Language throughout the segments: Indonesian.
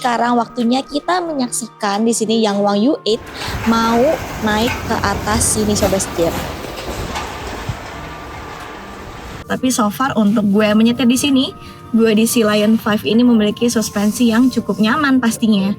sekarang waktunya kita menyaksikan di sini Yang Wang U8 mau naik ke atas sini Sobat Setir. Tapi so far untuk gue menyetir di sini, gue di Sea Lion 5 ini memiliki suspensi yang cukup nyaman pastinya.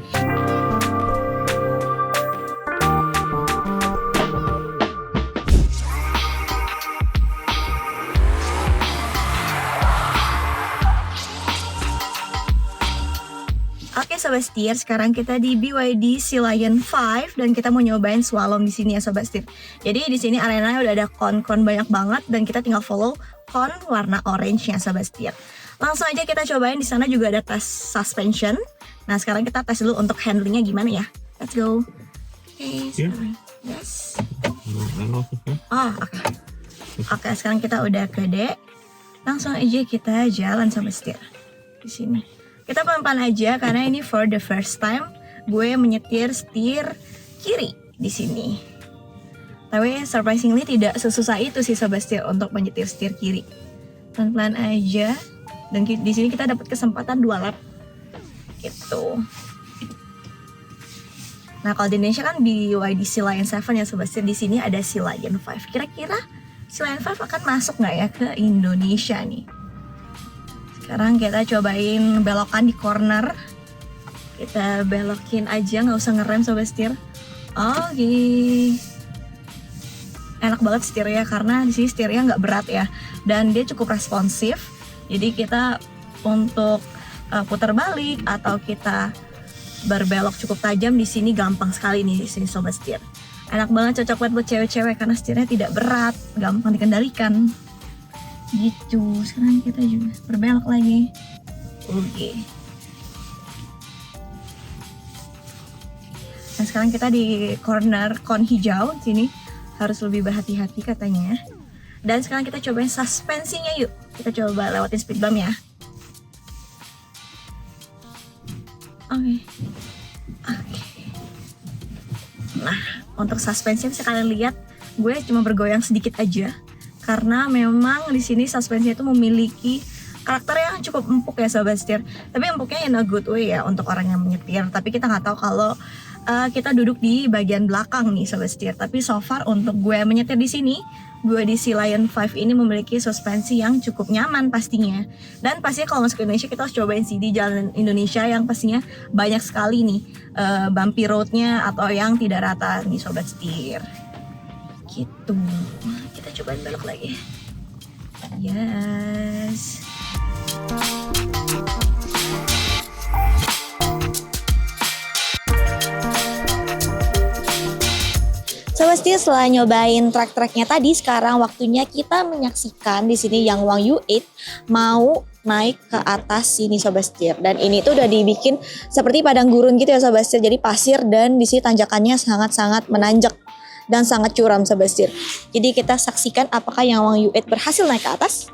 Oke Sobat Setir, sekarang kita di BYD Sea Lion 5 dan kita mau nyobain slalom di sini ya Sobat Setir. Jadi di sini arenanya udah ada kon-kon banyak banget dan kita tinggal follow kon warna orange-nya Sobat Setir. Langsung aja kita cobain, di sana juga ada tes suspension. Nah, sekarang kita tes dulu untuk handlingnya gimana ya. Let's go. Yes. Oke, sekarang kita udah ke D. Langsung aja kita jalan Sobat Setir. Di sini. Kita pelan-pelan aja karena ini for the first time gue menyetir setir kiri di sini. Tapi surprisingly tidak sesusah itu sih Sobat Setir untuk menyetir setir kiri. Pelan-pelan aja. Dan di sini kita dapat kesempatan 2 lap. Gitu. Nah, kalau di Indonesia kan BYD Sea Lion 7 ya Sobat Setir, di sini ada Sea Lion 5. Kira-kira Sea Lion 5 akan masuk nggak ya ke Indonesia nih? Sekarang kita cobain belokan di corner. Kita belokin aja, nggak usah ngerem Sobat Setir. Oke. Enak banget setirnya karena di sini setirnya nggak berat ya, dan dia cukup responsif. Jadi kita untuk putar balik atau kita berbelok cukup tajam di sini gampang sekali nih di sini Sobat Setir. Enak banget, cocok banget buat cewek-cewek karena setirnya tidak berat, gampang dikendalikan. Gitu. Sekarang kita juga berbelok lagi. Oke. Nah, sekarang kita di corner kon hijau sini, harus lebih berhati-hati katanya. Dan sekarang kita cobain suspensinya yuk. Kita coba lewatin speed bump ya. Oke. Nah, untuk suspensi bisa kalian lihat, gue cuma bergoyang sedikit aja. Karena memang di sini suspensinya itu memiliki karakter yang cukup empuk ya Sobat Setir. Tapi empuknya in a good way ya untuk orang yang menyetir. Tapi kita nggak tahu kalau kita duduk di bagian belakang nih Sobat Setir. Tapi so far untuk gue menyetir di sini, gue di Sea Lion 5 ini memiliki suspensi yang cukup nyaman pastinya. Dan pastinya kalau masuk ke Indonesia kita harus cobain sih di jalan Indonesia yang pastinya banyak sekali nih bumpy roadnya atau yang tidak rata nih Sobat Setir. Gitu. Kita cobain belok lagi. Yes. Sobat Setir, setelah nyobain trek-treknya tadi, sekarang waktunya kita menyaksikan di sini Yang Wang U8 mau naik ke atas sini Sobat Setir. Dan ini tuh udah dibikin seperti padang gurun gitu ya Sobat Setir. Jadi pasir dan di sini tanjakannya sangat-sangat menanjak dan sangat curam Sobat Setir. Jadi kita saksikan apakah Yang Wang U8 berhasil naik ke atas.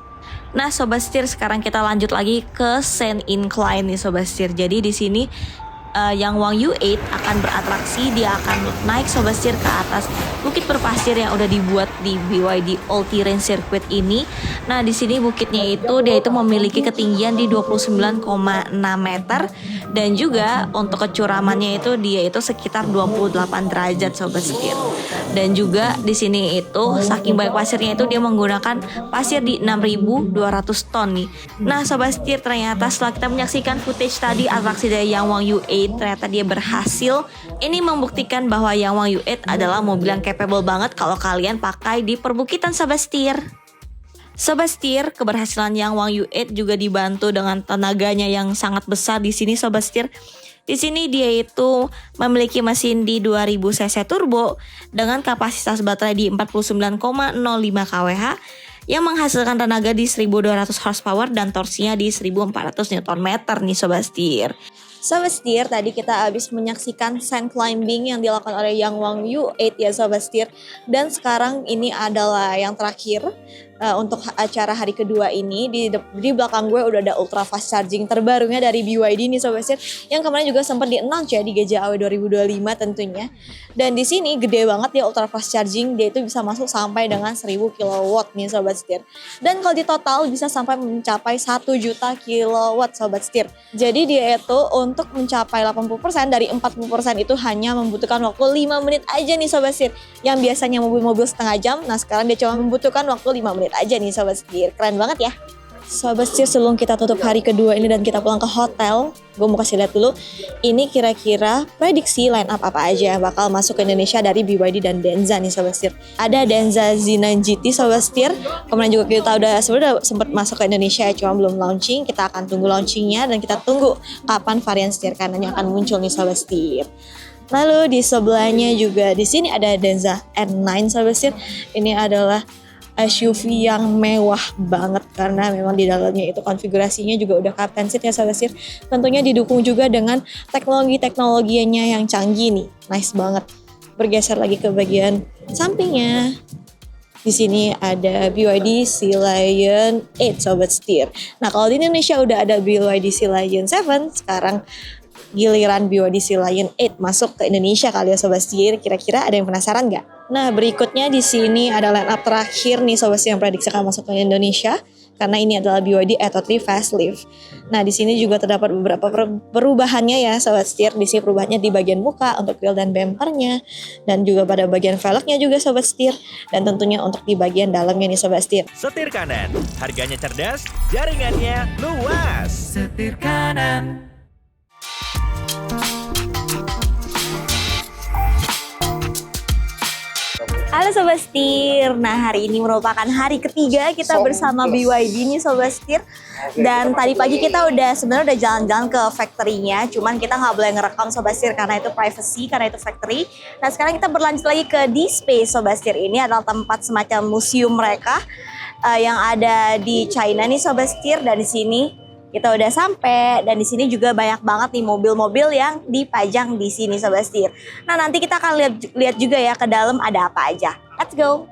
Nah Sobat Setir, sekarang kita lanjut lagi ke Sand Incline nih Sobat Setir. Jadi di sini Yang Wang U8 akan beratraksi, dia akan naik Sobat Setir ke atas bukit berpasir yang udah dibuat di BYD All Terrain Circuit ini. Nah di sini bukitnya dia itu memiliki ketinggian di 29,6 meter dan juga untuk kecuramannya dia itu sekitar 28 derajat Sobat Setir. Dan juga di sini itu saking banyak pasirnya dia menggunakan pasir di 6.200 ton nih. Nah Sobat Setir, ternyata setelah kita menyaksikan footage tadi atraksi dari Yang Wang U8, ternyata dia berhasil. Ini membuktikan bahwa Yang Wang U8 adalah mobil yang capable banget kalau kalian pakai di perbukitan Sobat Setir. Sobat Setir, keberhasilan Yang Wang U8 juga dibantu dengan tenaganya yang sangat besar di sini Sobat Setir. Di sini dia itu memiliki mesin di 2000 cc turbo dengan kapasitas baterai di 49,05 kWh yang menghasilkan tenaga di 1200 horsepower dan torsinya di 1400 Nm nih Sobat Setir. Sobat Setir, tadi kita habis menyaksikan sand climbing yang dilakukan oleh Yang Wang U8 ya Sobat Setir. Dan sekarang ini adalah yang terakhir, untuk acara hari kedua ini di belakang gue udah ada ultra fast charging terbarunya dari BYD nih Sobat Setir, yang kemarin juga sempat di-announce ya di GJAW 2025 tentunya. Dan di sini gede banget ya ultra fast charging, dia itu bisa masuk sampai dengan 1000 kW nih Sobat Setir. Dan kalau di total bisa sampai mencapai 1 juta kilowatt Sobat Setir. Jadi dia itu untuk mencapai 80% dari 40% itu hanya membutuhkan waktu 5 menit aja nih Sobat Setir. Yang biasanya mobil-mobil setengah jam, nah sekarang dia cuma membutuhkan waktu 5 menit aja nih Sobat Setir. Keren banget ya. Sobat Setir, sebelum kita tutup hari kedua ini dan kita pulang ke hotel, gue mau kasih lihat dulu ini kira-kira prediksi line up apa aja yang bakal masuk ke Indonesia dari BYD dan Denza nih Sobat Setir. Ada Denza Z9 GT Sobat Setir, kemarin juga kita sebenarnya sempat masuk ke Indonesia cuma belum launching. Kita akan tunggu launchingnya dan kita tunggu kapan varian setir kanannya akan muncul nih Sobat Setir. Lalu di sebelahnya juga di sini ada Denza N9 Sobat Setir. Ini adalah SUV yang mewah banget karena memang di dalamnya itu konfigurasinya juga udah captain seat ya Sobat Setir. Tentunya didukung juga dengan teknologinya yang canggih nih. Nice banget. Bergeser lagi ke bagian sampingnya. Di sini ada BYD Sea Lion 8 Sobat Setir. Nah, kalau di Indonesia udah ada BYD Sea Lion 7, sekarang giliran BYD Sea Lion 8 masuk ke Indonesia kali ya Sobat Setir. Kira-kira ada yang penasaran nggak? Nah, berikutnya di sini ada line up terakhir nih Sobat Setir yang prediksi akan masuk ke Indonesia karena ini adalah BYD Atto 3 Facelift. Nah, di sini juga terdapat beberapa perubahannya ya Sobat Setir. Di sini perubahannya di bagian muka untuk grill dan bumpernya, dan juga pada bagian velgnya juga Sobat Setir, dan tentunya untuk di bagian dalamnya nih Sobat Setir. Setir kanan, harganya cerdas, jaringannya luas. Setir kanan. Halo Sobat Setir, nah hari ini merupakan hari ketiga kita bersama BYD nih Sobat Setir. Dan tadi pagi kita sebenarnya udah jalan-jalan ke factory-nya, cuman kita nggak boleh ngerekam Sobat Setir karena itu privacy, karena itu factory. Nah sekarang kita berlanjut lagi ke D-Space Sobat Setir. Ini adalah tempat semacam museum mereka yang ada di China nih Sobat Setir. Dan di sini kita udah sampai, dan di sini juga banyak banget nih mobil-mobil yang dipajang di sini Sobat Setir. Nah, nanti kita akan lihat juga ya ke dalam ada apa aja. Let's go.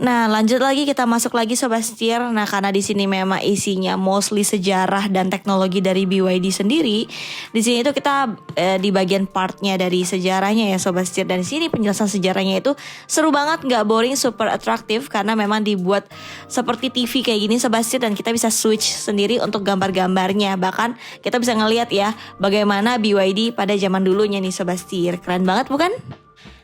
Nah, lanjut lagi kita masuk lagi Sobat Setir. Nah, karena di sini memang isinya mostly sejarah dan teknologi dari BYD sendiri. Di sini itu kita di bagian partnya dari sejarahnya ya Sobat Setir. Dan di sini penjelasan sejarahnya itu seru banget, nggak boring, super atraktif karena memang dibuat seperti TV kayak gini Sobat Setir, dan kita bisa switch sendiri untuk gambar-gambarnya. Bahkan kita bisa ngelihat ya bagaimana BYD pada zaman dulunya nih Sobat Setir. Keren banget bukan?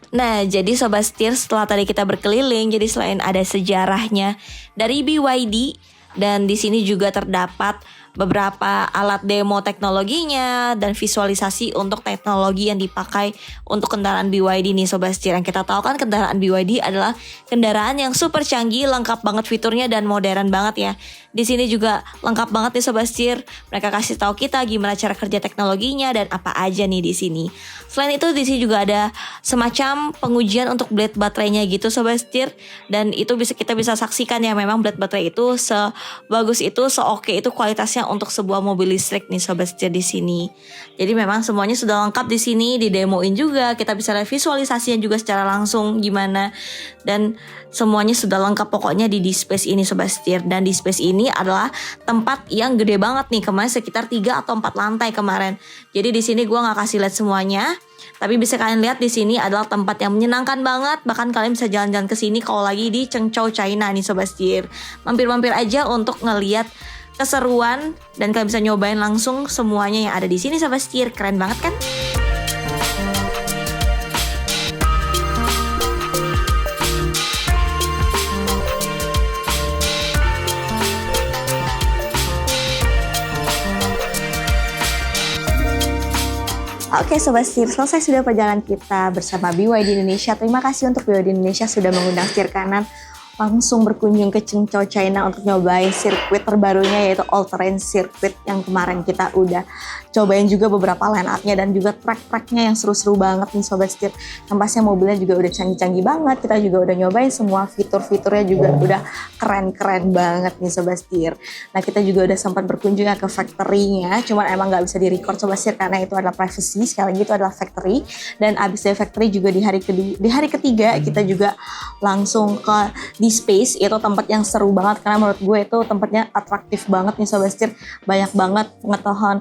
Nah, jadi Sobat Setir, setelah tadi kita berkeliling, jadi selain ada sejarahnya dari BYD, dan di sini juga terdapat beberapa alat demo teknologinya dan visualisasi untuk teknologi yang dipakai untuk kendaraan BYD nih Sobat Setir. Yang kita tahu kan kendaraan BYD adalah kendaraan yang super canggih, lengkap banget fiturnya dan modern banget ya. Di sini juga lengkap banget nih Sobat Setir. Mereka kasih tahu kita gimana cara kerja teknologinya dan apa aja nih di sini. Selain itu di sini juga ada semacam pengujian untuk blade baterainya gitu Sobat Setir, dan itu kita bisa saksikan ya memang blade baterai itu sebagus itu, seoke itu kualitasnya untuk sebuah mobil listrik nih Sobat Setir di sini. Jadi memang semuanya sudah lengkap di sini, didemoin juga, kita bisa lihat visualisasinya juga secara langsung gimana, dan semuanya sudah lengkap pokoknya di D-Space ini Sobat Setir. Dan D-Space ini adalah tempat yang gede banget nih, kemarin sekitar 3 atau 4 lantai kemarin. Jadi di sini gue nggak kasih lihat semuanya, tapi bisa kalian lihat di sini adalah tempat yang menyenangkan banget. Bahkan kalian bisa jalan-jalan ke sini kalau lagi di Chengzhou, China nih Sobat Setir. Mampir-mampir aja untuk ngelihat keseruan, dan kalian bisa nyobain langsung semuanya yang ada di sini Sobat Setir. Keren banget kan? Oke Sobat Setir, selesai sudah perjalanan kita bersama BYD Indonesia. Terima kasih untuk BYD Indonesia sudah mengundang Setir Kanan langsung berkunjung ke Chengzhou, China untuk nyobain sirkuit terbarunya, yaitu all terrain circuit yang kemarin kita udah cobain juga beberapa line up-nya dan juga track-tracknya yang seru-seru banget nih Sobat Setir. Yang pastinya mobilnya juga udah canggih-canggih banget, kita juga udah nyobain semua fitur-fiturnya juga udah keren-keren banget nih Sobat Setir. Nah kita juga udah sempat berkunjung ke factory-nya, cuman emang gak bisa di-record Sobat Setir karena itu adalah privacy, sekali lagi itu adalah factory. Dan abis dari factory juga di hari ketiga kita juga langsung ke D-Space, itu tempat yang seru banget karena menurut gue itu tempatnya atraktif banget nih Sobat Setir. Banyak banget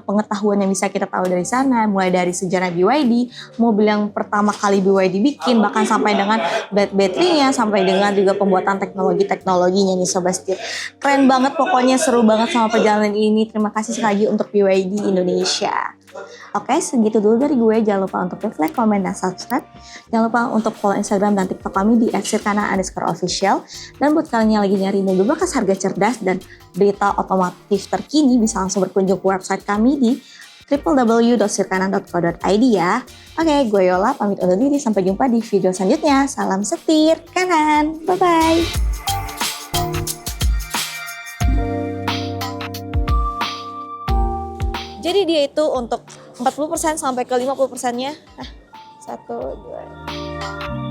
pengetahuan yang bisa kita tahu dari sana, mulai dari sejarah BYD, mobil yang pertama kali BYD bikin, bahkan sampai dengan baterainya, sampai dengan juga pembuatan teknologinya nih Sobat Setir. Keren banget pokoknya, seru banget sama perjalanan ini. Terima kasih sekali lagi untuk BYD Indonesia. Oke, segitu dulu dari gue. Jangan lupa untuk like, komen, dan subscribe. Jangan lupa untuk follow Instagram dan TikTok kami di @sirkana_official. Dan buat kalian yang lagi nyari mobil bekas harga cerdas dan berita otomotif terkini, bisa langsung berkunjung ke website kami di www.sirkana.co.id ya. Oke, gue Yola pamit undur diri. Sampai jumpa di video selanjutnya. Salam setir kanan. Bye-bye. Jadi dia itu untuk 40% sampai ke 50%-nya. 1, 2.